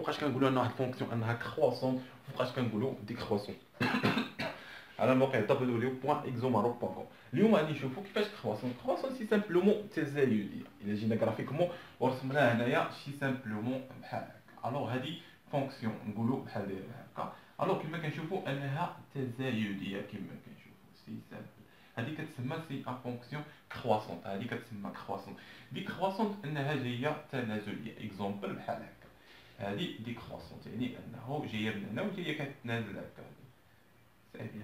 فوقاش كنقولوا ان واحد الفونكسيون انها كرواسون، فوقاش كنقولوا ديكرواسون. على الموقع www.exomaro.com. اليوم غادي نشوفوا كيفاش كرواسون سي سامبلومون تزايديه. الا جينا غرافيكمون ورسمناها هنايا سي سامبلومون بحال هكا. الوغ هادي فونكسيون نقولوا بحال هكا. الوغ كما كنشوفوا انها تزايديه كما كنشوفوا سي سامبل. هذه كتسمى سي ا فونكسيون كرواسونت. هذه كتسمى كرواسونت. دي كرواسونت انها جايه تنازليه. اكزومبل بحال هكا. هذه دي كرواسونت يعني انه جايه من هنا وجايه كتنازل هكا.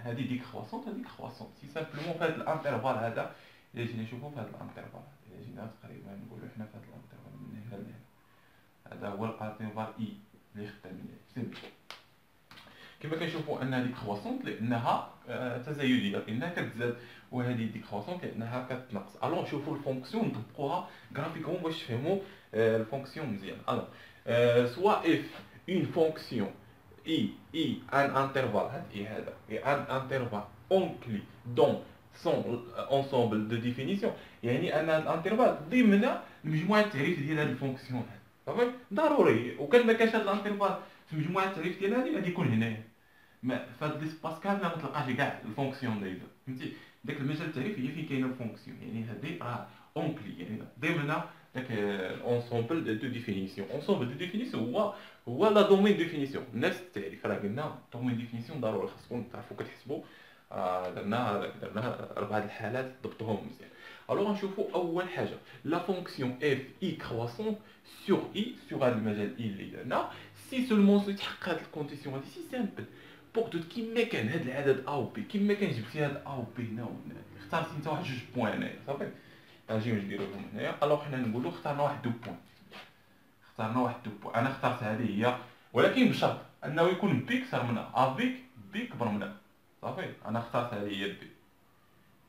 هذه دي كرواسونت. هذه كرواسونت سي سامبلومون في هذا الانترفال هذا. الا جينا نشوفوا في هذا الانترفال، الا جينا تقريبا نقولوا حنا في هذا الانترفال من هنا لهنا، هذا هو الانترفال اي اللي خدامين سيمبل. كما كنشوفوا ان هذه كرواسونت لانها تزايديه، لانها كتزاد، وهذه دي كرواسونت لانها كتنقص. الوغ نشوفوا الفونكسيون نطبقوها غرافيكوم باش تفهموا الفونكسيون مزيان. الوغ سوا اف اون فونكسيون اي ان انترفال، هاد اي هذا ان انترفال اونكلي دون سون انسومبل دو ديفينيسيون، يعني ان الانترفال ضمن مجموعه التعريف ديال هاد الفونكسيون هاد صافي ضروري. وكان ما كانش هاد الانترفال في مجموعه التعريف ديال هادي غادي يكون هنايا. ما فهاد ليسباس كامل ما تلقاش كاع الفونكسيون دايره، فهمتي؟ داك المجال التعريفي هي فين كاينه الفونكسيون، يعني هادي راه اونكلي يعني ضمن داك الانسومبل دو ديفينيسيون. انسومبل دو ديفينيسيون هو لا دومين ديفينيسيون، نفس التعريف. راه قلنا دومين ديفينيسيون ضروري خاصكم تعرفوا كتحسبوا. درنا 4 الحالات ضبطهم مزيان. الوغ نشوفوا اول حاجه لا فونكسيون اف اي كرواسون سور اي، سور هذا المجال اي اللي درنا، سي سولمون تحقق هاد الكونديسيون هادي سي سامبل. بوغ دوت كيما كان هاد العدد ا و بي، كيما كان جبتي هاد ا و بي هنا وهنا، اختارتي انت واحد 2 بوين هنايا صافي، غنجيو نديروهم هنايا. الوغ حنا نقولوا اختارنا واحد 2 بوين، اختارنا واحد 2 بوين. انا اخترت هذه هي، ولكن بشرط انه يكون بي كثر من ا، افيك بي كبر من ا صافي. انا اخترت هذه هي بي،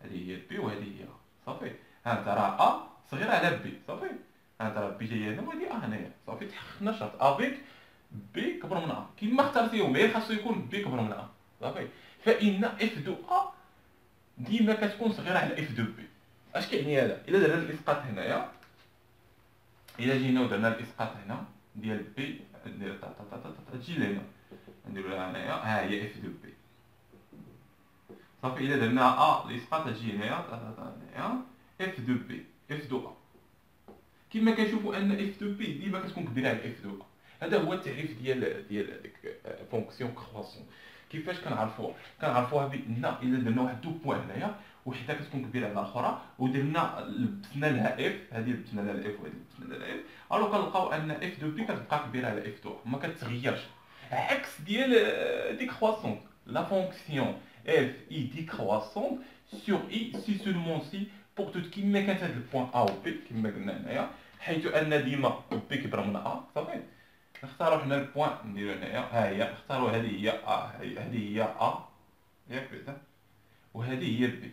هذه هي بي وهذه هي صافي. ها انت راه ا صغيره على بي صافي، ها انت راه بي جايه هنا وهذه ا هنايا صافي. تحققنا الشرط افيك بي كبر من ا كيما اخترتيهم، غير خاصو يكون بي كبر من ا صافي. فان اف دو ا ديما كتكون صغيره على اف دو بي. اش كيعني هذا؟ الا درنا الاسقاط هنايا، الا جينا ودرنا الاسقاط هنا ديال بي، ندير تجي لهنا نديرو لها هنايا، ها هي اف دو بي صافي. الا درنا ا الاسقاط تجي هنايا هنايا اف دو بي، اف دو ا. كما كنشوفوا ان اف دو بي ديما كتكون كبيره على اف دو ا. هذا هو التعريف ديال ديك فونكسيون كرواسون. كيفاش كنعرفوها بان الا درنا واحد 2 بوين هنايا، وحده كتكون كبيره على الاخرى، ودرنا لبسنا لها اف، هذه لبسنا لها الاف وهذه لبسنا لها اف، الو كنلقاو ان اف دو بي كتبقى كبيره على اف دو ا، ما كتغيرش. عكس ديال دي كرواسون، لا فونكسيون اف اي دي كرواسون سور اي سي سولمون سي بوغ توت كيما كانت هاد البوين ا و بي كيما قلنا هنايا، حيث ان ديما بي كبر من ا صافي. نختاروا حنا البوين نديرو هنايا، ها هي نختاروا هذه هي ا، هذه هي ا ياك بعدا، وهذه هي بي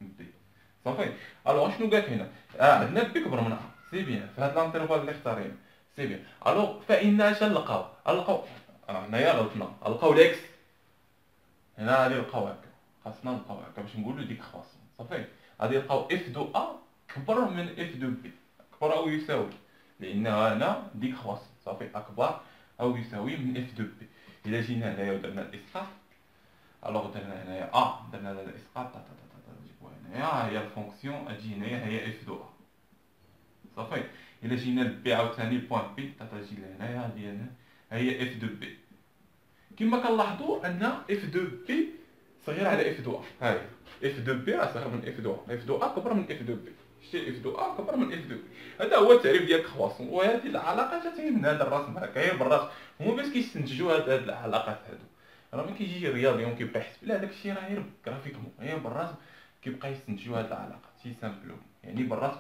بي صافي. الوغ شنو قالت هنا؟ عندنا بي كبر من ا سي بيان في هاد لانترفال اللي اختارينا سي بيان. الوغ فإن اش نلقاو؟ نلقاو هنايا غلطنا، نلقاو الاكس هنا، غادي نلقاو هكا، خاصنا نلقاو هكا باش نقولوا ديك خواصون صافي. غادي نلقاو اف دو ا كبر من اف دو بي، كبر او يساوي، لان هنا ديك خواصون صافي اكبر او يساوي من اف دو بي. الا جينا هنايا ودرنا الاسقاط، الوغ درنا هنايا ا، درنا هذا الاسقاط نجيبو هنايا، هي الفونكسيون تجي هنايا هي اف دو ا صافي. الا جينا لبي عاوتاني البوان بي تجي لهنايا ديالنا هي اف دو بي. كما كنلاحظوا ان اف دو بي صغيره على اف دو ا، هاي اف دو بي راه صغير من اف دو ا، اف دو ا كبر من اف دو بي، شتي اف دو ا كبر من اف دو بي. هذا هو التعريف ديال كرواسون، وهذه العلاقه جاتني من هذا الرسم هكا غير بالراس. هما باش كيستنتجوا هاد العلاقات هادو، راه ما كيجي رياضيون كيبقى يحسب، لا داك الشيء راه غير غرافيكمون غير بالراس كيبقى يستنتجوا هاد العلاقات سي سامبلوم، يعني بالراس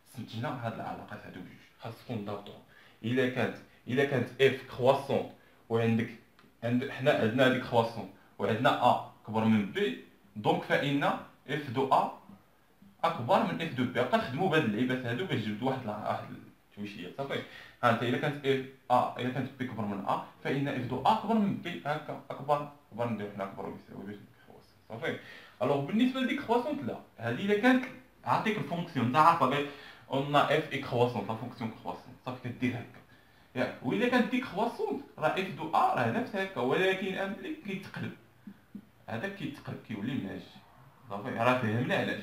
استنتجنا هاد العلاقات هادو بجوج خاصكم تضبطوهم. الا كانت اف كرواسون وعندك حنا عندنا هذيك كرواسون وعندنا ا كبر من بي، دونك فإن اف دو ا اكبر من اف دو بي. كنخدموا بهاد اللعيبات هادو باش جبدوا واحد التويشيه صافي. ها انت الا كانت اف ا، الا كانت بي كبر من ا، فإن اف دو ا كبر من بي، هكا اكبر نديرو حنا اكبر ويساوي باش كرواسون صافي. الوغ بالنسبه لديك كرواسون لا، هذه الا كانت عطيك الفونكسيون انت عارفه غير قلنا اف اي كرواسون لا فونكسيون كرواسون صافي كدير هكا. ياك. وإلا كانت ديك كرواسونت راه اف دو ا راه نفس هكا، ولكن امبلي كيتقلب، هذاك كيتقلب كيولي ماشي. صافي راه فهمنا علاش،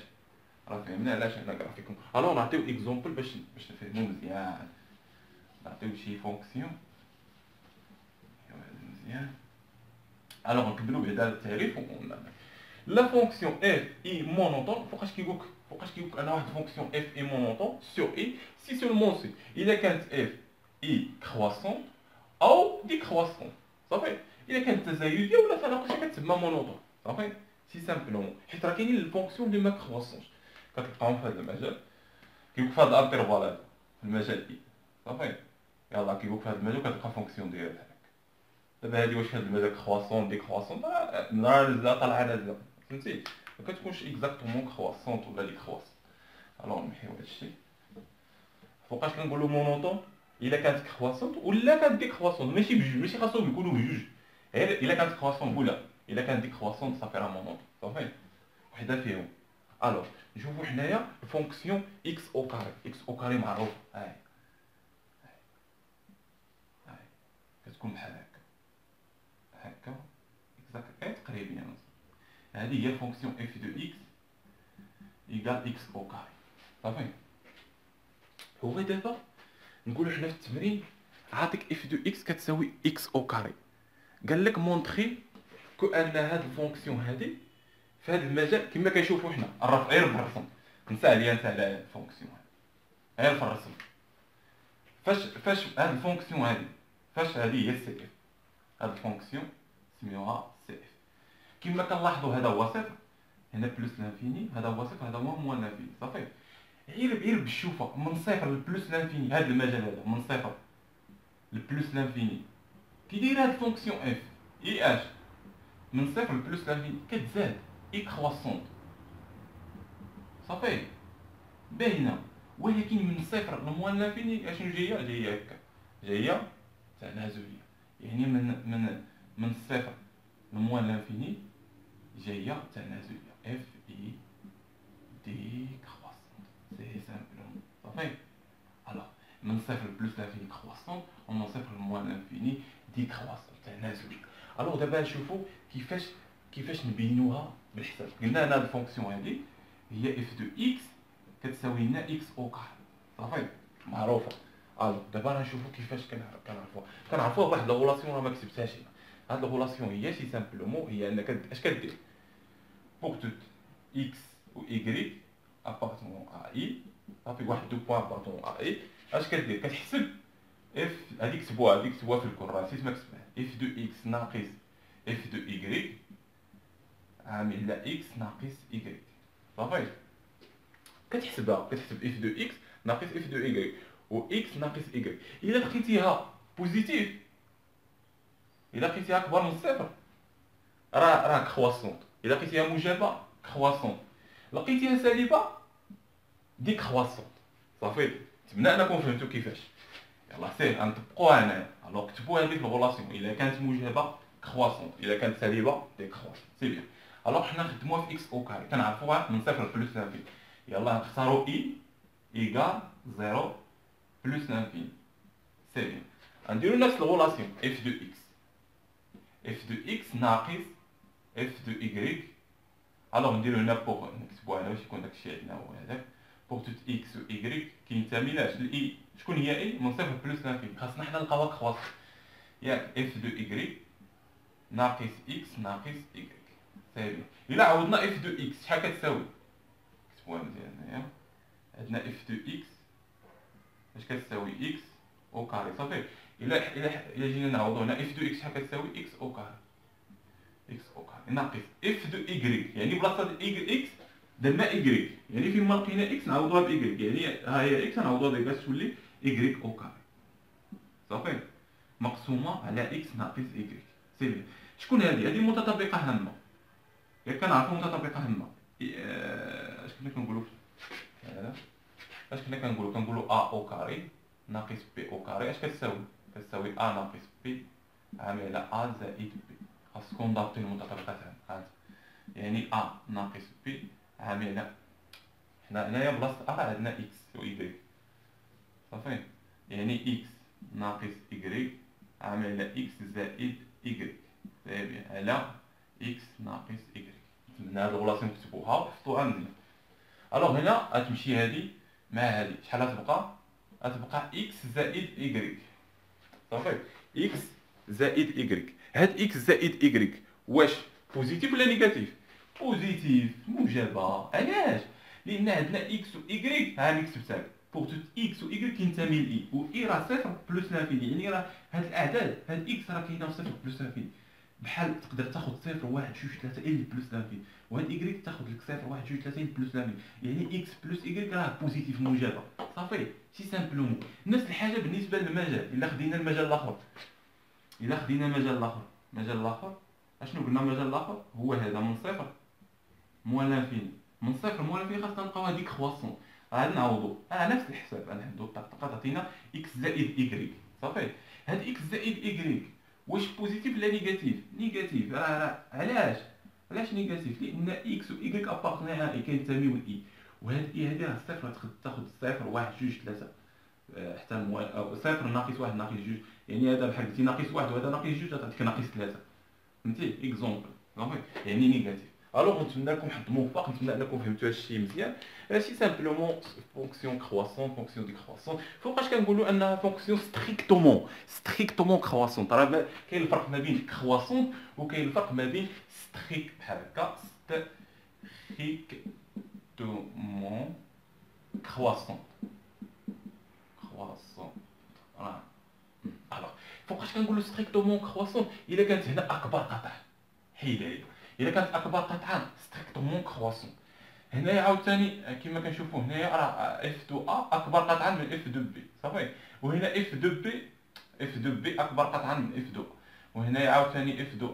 راه فهمنا علاش هنا غرافيكون. الو نعطيو اكزومبل باش نفهمو مزيان. نعطيو شي فونكسيون مزيان. الو نكملو بعدا التعريف. لا فونكسيون اف اي مونوطون، فوقاش كيقولك انا واحد فونكسيون اف اي مونوطون سور اي سي سولمون سي الا كانت اف اي كرواسون او ديكرواسون. صافي. الا كانت تزايديه ولا تناقصيه كتسمى مونوطون. صافي سي سامبلومون، حيت راه كاينين الفونكسيون اللي ما كرواسونش كتلقاهم في هذا المجال. كيقولك في هذا الانترفال هذا في المجال اي. صافي يلاه كيقولك في هذا المجال كتلقى فونكسيون ديالها هكا. دابا هادي واش هاد المجال كرواسون ديكرواسون نهار نازله طالعه نازله، فهمتي؟ ما كتكونش اكزاكتومون كرواسونت ولا ديكرواسون. الوغ نمحيو هادشي. فوقاش كنقولوا مونوطون؟ الا كانت كرواسونت ولا كانت ديكرواسونت، ماشي بجوج، ماشي خاصهم يكونوا بجوج، غير الا كانت كرواسونت ولا الا كانت ديكرواسونت صافي راه مونوطون. صافي وحده فيهم. الوغ نشوفوا حنايا فونكسيون اكس او كاري. اكس او كاري معروف، هاي هاي كتكون بحال هكا هكا اكزاكت تقريبا. هذه هي فونكسيون اف دو اكس ايكال اكس او كاري. صافي. هو دابا نقولوا حنا في التمرين عاطيك اف دو اكس كتساوي اكس او كاري، قال لك مونطري كو ان هاد الفونكسيون هادي في هاد المجال كما كنشوفوا حنا الرفع غير بالرسم. نسى عليا نسى على الفونكسيون غير في الرسم. فاش هاد الفونكسيون هادي فاش هادي هي سي اف، هاد الفونكسيون سميوها سي اف. كما كنلاحظوا هذا هو صفر، هنا بلس لانفيني، هذا هو صفر، هذا هو موان لانفيني. صافي غير بالشوفه من صفر لبلس لانفيني، هذا المجال هذا من صفر لبلس لانفيني كي دايره هاد الفونكسيون اف اي اش من صفر لبلس لانفيني كتزاد اي كرواسونت. صافي باينه. ولكن من صفر لموان لانفيني اشنو جايه هكا، جايه تنازليه. يعني من الصفر لموان لانفيني جايه تنازليه اف اي دي كرواسونت. سي سامبلومون. صافي. الوغ من صفر بلس لانفيني كرواسون ومن صفر لموان لانفيني دي كرواسون تنازلي. الوغ دابا نشوفو كيفاش نبينوها بالحساب. قلنا انا هاد الفونكسيون هادي هي اف دو اكس كتساوي لنا اكس او كار. صافي معروفه. الوغ دابا نشوفو كيفاش كنعرفوها بواحد لا غولاسيون راه ما كتبتهاش هنا. هاد لا غولاسيون هي سي سامبلومون هي انك اش كدير بوغ توت اكس و y ابارتمون ا اي. صافي واحد دو بوان ابارتمون ا اي. اش كدير كتحسب اف هذيك كتبوها في الكره نسيت ما كتبها. اف دو اكس ناقص اف دو y عامل على اكس ناقص y. صافي كتحسب اف دو اكس ناقص اف دو y و اكس ناقص y. الا لقيتيها بوزيتيف، الا لقيتيها اكبر من صفر راه كرواسونت. الا لقيتيها موجبه كرواسونت، لقيتيها سالبه ديكرواسونت. صافي نتمنى انكم فهمتوا كيفاش. يلاه سير غنطبقوها هنايا. الوغ كتبوا هذيك الغولاسيون، الا كانت موجبه كرواسونت، الا كانت سالبه ديكرواسونت. سي بيان. الوغ حنا نخدموها في اكس او كاري كنعرفوها من صفر بلس لانفيني. يلاه نختاروا اي ايكال 0 بلس لانفيني. سي بيان. غنديرو نفس الغولاسيون اف دو اكس، اف دو اكس ناقص اف دو y. الوغ نديرو هنا بوغ نكتبوها هنا باش يكون داكشي عندنا هو هذاك بوغ توت اكس و y كينتميناش لاي. شكون هي اي؟ من صفر بلس لانفيني. خاصنا حنا نلقاوها كرواسون. ياك اف دو y ناقص اكس ناقص y. سي بيان. الا عوضنا اف دو اكس شحال كتساوي؟ كتبوها مزيان هنايا. عندنا اف دو اكس اش كتساوي اكس او كاري. صافي الا جينا نعوضو هنا اف دو اكس شحال كتساوي اكس او كاري. اكس او كاري ناقص اف دو y يعني بلاصه اكس درنا y، يعني فين ما لقينا اكس نعوضوها ب y، يعني ها هي اكس نعوضوها بي باش تولي y او كاري. صافي مقسومه على اكس ناقص y. سي بيان. شكون هذه متطابقه هامه. ياك كنعرفوا متطابقه هامه. اش كنا كنقولوا هذا؟ اش كنا كنقولوا ا او كاري ناقص بي او كاري اش كتساوي ا ناقص بي عامل على ا زائد بي. خاصكم ضابطين المتطابقات هنا. يعني ا ناقص بي عامل على حنا هنايا بلاصه ا عندنا اكس و y. صافي يعني اكس ناقص إكغيك عامل على إكس زائد إكغيك تابع على إكس ناقص إكغيك. نتمنى هاد الغولاسيون تكتبوها وحفظوها مزيان. ألوغ هنا غتمشي هادي مع هادي، شحال غتبقى؟ غتبقى إكس زائد إكغيك صافي. إكس زائد إكغيك، هاد إكس زائد إكغيك واش بوزيتيف ولا نيجاتيف؟ بوزيتيف موجبة. علاش؟ لأن عندنا إكس و إكغيك هاني كتبتها لك بوغ توت إكس و إكغيك كينتمي لإي، و إي راه صفر بلوس لانفيني، يعني راه هاد الأعداد هاد إكس راه كاينة في صفر بلوس لانفيني، بحال تقدر تاخد صفر واحد جوج ثلاثة إل بلوس لانفيني، وهاد إكغيك تاخد لك صفر واحد جوج ثلاثة إل بلوس لانفيني، يعني إكس بلوس إكغيك راه بوزيتيف موجبة صافي. سي سامبلومون. نفس الحاجة بالنسبة للمجال، إلا خدينا المجال الآخر، المجال الآخر اشنو قلنا؟ المجال الآخر هو هذا من صفر موال لانفيني، من صفر موال لانفيني خاصنا نلقاو هاديك كرواسون، غادي نعوضو نفس الحساب، غنحدو الطاقة تعطينا إكس زائد إكغيك صافي. هاد إكس زائد إكغيك واش بوزيتيف ولا نيجاتيف؟ نيجاتيف. راه علاش نيجاتيف؟ لأن إكس و إكغيك أبارتني إي كينتميو لإي، وهاد إي هادي راه صفر تاخد صفر واحد جوج ثلاثة حتى أو صفر ناقص واحد ناقص جوج، يعني هذا بحال قلتي ناقص واحد وهذا ناقص جوج غتعطيك ناقص ثلاثة، فهمتي؟ اكزومبل صافي، يعني نيجاتيف. الوغ نتمنى لكم حظ موفق، نتمنى انكم فهمتوا هذا الشيء مزيان. سي سامبلومون فونكسيون كرواسون، فونكسيون دي كرواسون، فوقاش كنقولوا انها فونكسيون ستريكتومون كرواسون. راه كاين الفرق ما بين كرواسون وكاين الفرق ما بين ستريك بحال هكا ستريكتومون كرواسون راه. الوغ فوقاش كنقولوا ستريكتومون كرواسون؟ الا كانت هنا اكبر قطع حيدها لي، الا كانت اكبر قطعه ستريكتومون كرواسون. هنايا عاوتاني كما كنشوفوا هنايا راه اف دو ا اكبر قطعا من اف دو بي صافي، وهنا اف دو بي اكبر قطعا من اف دو ا، وهنايا عاوتاني اف دو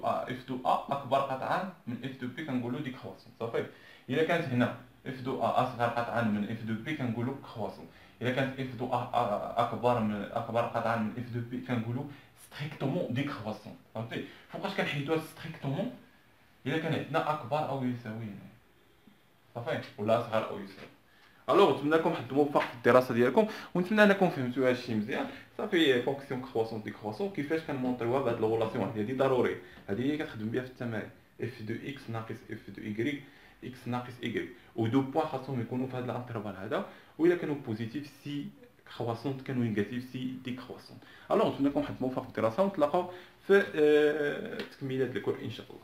ا اكبر قطعا من اف دو بي، كنقولوا دي كرواسون صافي. الا كانت هنا اف دو ا اصغر قطعا من اف دو بي كنقولوا كرواسون، الا كانت اف دو ا اكبر قطعا من اف دو بي كنقولوا ستريكتومون دي كرواسون فهمتي. فوقاش كنحيدوها ستريكتومون؟ الا كان عندنا اكبر او يساوي صافي، ولا اصغر او يساوي. الوغ نتمنى لكم حظ موفق في الدراسه ديالكم، ونتمنى انكم فهمتوا هذا الشيء مزيان صافي. فونكسيون كرواسون دي كرواسون كيفاش كنمونطيوها بهاد الغولاسيون هذه ضروري، هذه هي كتخدم بها في التمارين. اف دو اكس ناقص اف دو ايكغيك اكس ناقص ايكغيك، و دو بوان خاصهم يكونوا في هذا الانترفال هذا، والا كانوا بوزيتيف سي كرواسون، كانوا نيجاتيف سي دي كرواسون. الوغ نتمنى لكم حظ موفق في الدراسه، ونتلاقاو في تكميله الكور ان شاء الله.